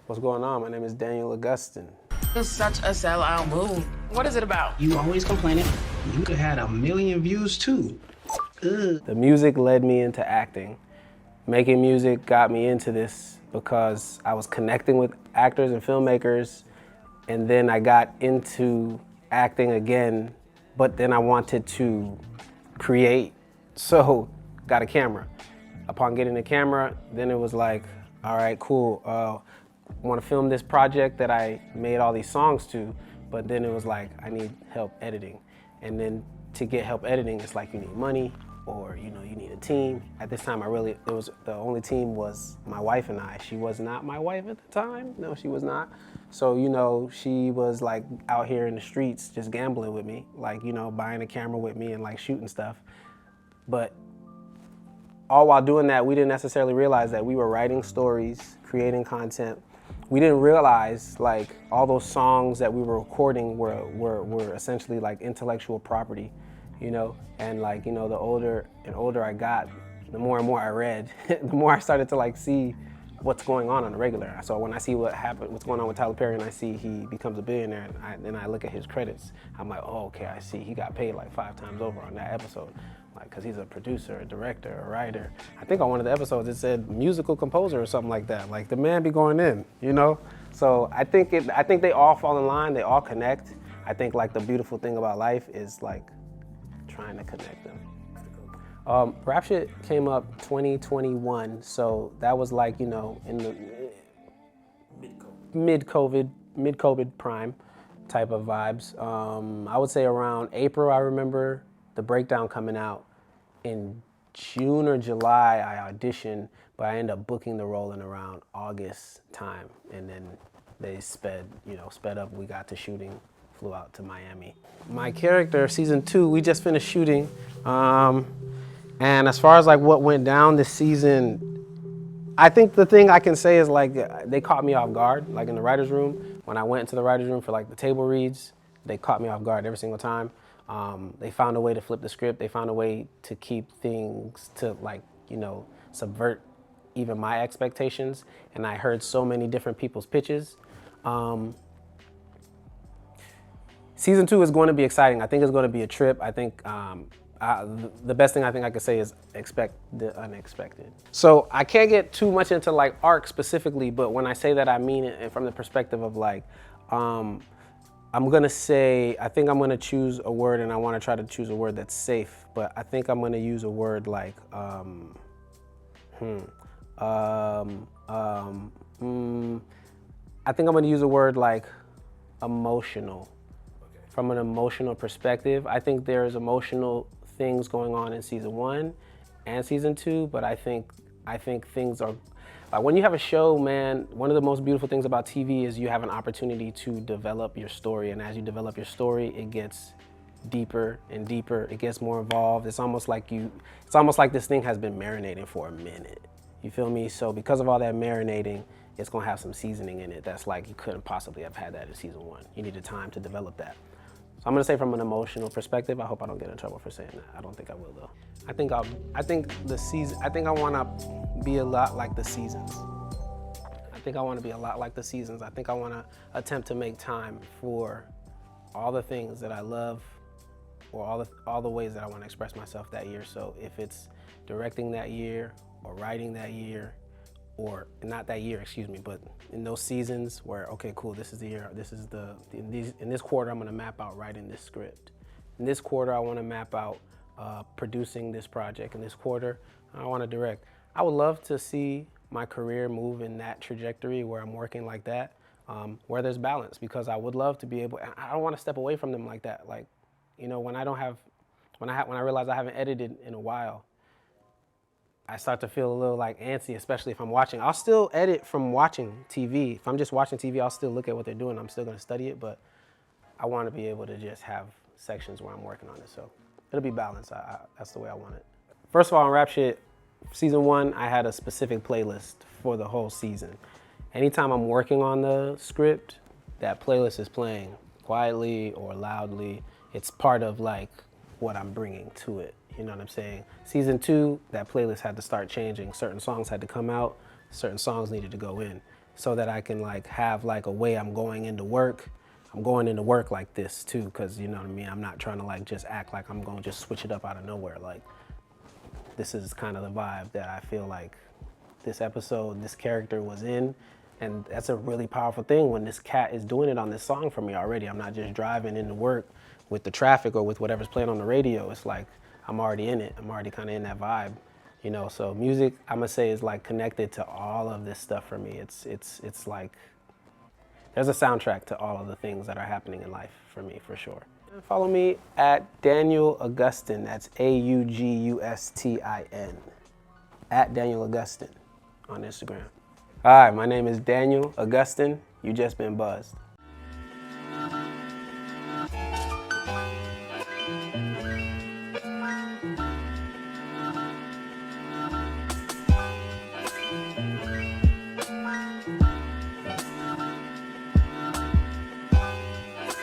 What's going on? My name is Daniel Augustin. It's such a sellout move. What is it about? You always complaining. You could have had 1 million views too. Ugh. The music led me into acting. Making music got me into this because I was connecting with actors and filmmakers, and then I got into acting again, but then I wanted to create, so got a camera. Upon getting the camera, then it was like, all right, cool. I want to film this project that I made all these songs to, but then it was like, I need help editing. And then to get help editing, it's like you need money, or you need a team. At this time, the only team was my wife and I. She was not my wife at the time. No, she was not. So, she was like out here in the streets just gambling with me, like, buying a camera with me and like shooting stuff. But all while doing that, we didn't necessarily realize that we were writing stories, creating content. We didn't realize like all those songs that we were recording were essentially like intellectual property, and like, the older and older I got, the more and more I read, the more I started to like see what's going on the regular. So when I see what's going on with Tyler Perry, and I see he becomes a billionaire, and I look at his credits, I'm like, oh, okay, I see he got paid like 5 times over on that episode, like, cause he's a producer, a director, a writer. I think on one of the episodes it said musical composer or something like that. Like the man be going in, So I think they all fall in line, they all connect. I think like the beautiful thing about life is like trying to connect them. Rap Shit came up 2021, so that was like, in the mid-COVID prime type of vibes. I would say around April, I remember the breakdown coming out. In June or July, I auditioned, but I ended up booking the role in around August time, and then they sped up. We got to shooting, flew out to Miami. My character, season 2, we just finished shooting. And as far as like what went down this season, I think the thing I can say is like they caught me off guard. Like in the writer's room, when I went into the writer's room for like the table reads, they caught me off guard every single time. They found a way to flip the script. They found a way to keep things to like, subvert even my expectations. And I heard so many different people's pitches. Season 2 is going to be exciting. I think it's going to be a trip. I think the best thing I think I could say is expect the unexpected. So I can't get too much into like arc specifically, but when I say that, I mean it from the perspective of like, I'm gonna say, I think I'm gonna choose a word, and I wanna try to choose a word that's safe, but I think I'm gonna use a word like, I think I'm gonna use a word like emotional. From an emotional perspective, I think there's emotional things going on in season 1 and season 2, but I think things are, when you have a show, man, one of the most beautiful things about TV is you have an opportunity to develop your story, and as you develop your story, it gets deeper and deeper, it gets more involved. It's almost like this thing has been marinating for a minute. You feel me? So because of all that marinating, it's gonna have some seasoning in it that's like you couldn't possibly have had that in season 1. You needed time to develop that. So I'm gonna say from an emotional perspective, I hope I don't get in trouble for saying that. I don't think I will though. I think I wanna be a lot like the seasons. I think I wanna be a lot like the seasons. I think I wanna attempt to make time for all the things that I love, or all the ways that I wanna express myself that year. So if it's directing that year, or writing that year, or not that year, excuse me, but in those seasons where, okay, cool, this is the year, in this quarter, I'm gonna map out writing this script. In this quarter, I wanna map out producing this project. In this quarter, I wanna direct. I would love to see my career move in that trajectory where I'm working like that, where there's balance, because I would love to be able, I don't wanna step away from them like that. Like, when I realize I haven't edited in a while, I start to feel a little like antsy, especially if I'm watching. I'll still edit from watching TV. If I'm just watching TV, I'll still look at what they're doing. I'm still gonna study it, but I wanna be able to just have sections where I'm working on it. So it'll be balanced. That's the way I want it. First of all, on Rap Shit, season 1, I had a specific playlist for the whole season. Anytime I'm working on the script, that playlist is playing quietly or loudly. It's part of like what I'm bringing to it. You know what I'm saying? Season 2, that playlist had to start changing. Certain songs had to come out, certain songs needed to go in, so that I can like have like a way I'm going into work. I'm going into work like this too, because you know what I mean? I'm not trying to like just act like I'm gonna just switch it up out of nowhere. Like, this is kind of the vibe that I feel like this episode, this character was in. And that's a really powerful thing when this cat is doing it on this song for me already. I'm not just driving into work with the traffic or with whatever's playing on the radio. It's like I'm already in it. I'm already kind of in that vibe, you know. So music, I'm gonna say, is like connected to all of this stuff for me. It's like there's a soundtrack to all of the things that are happening in life for me, for sure. Follow me at Daniel Augustin. That's Augustin. At Daniel Augustin on Instagram. Hi, my name is Daniel Augustin. You just been buzzed.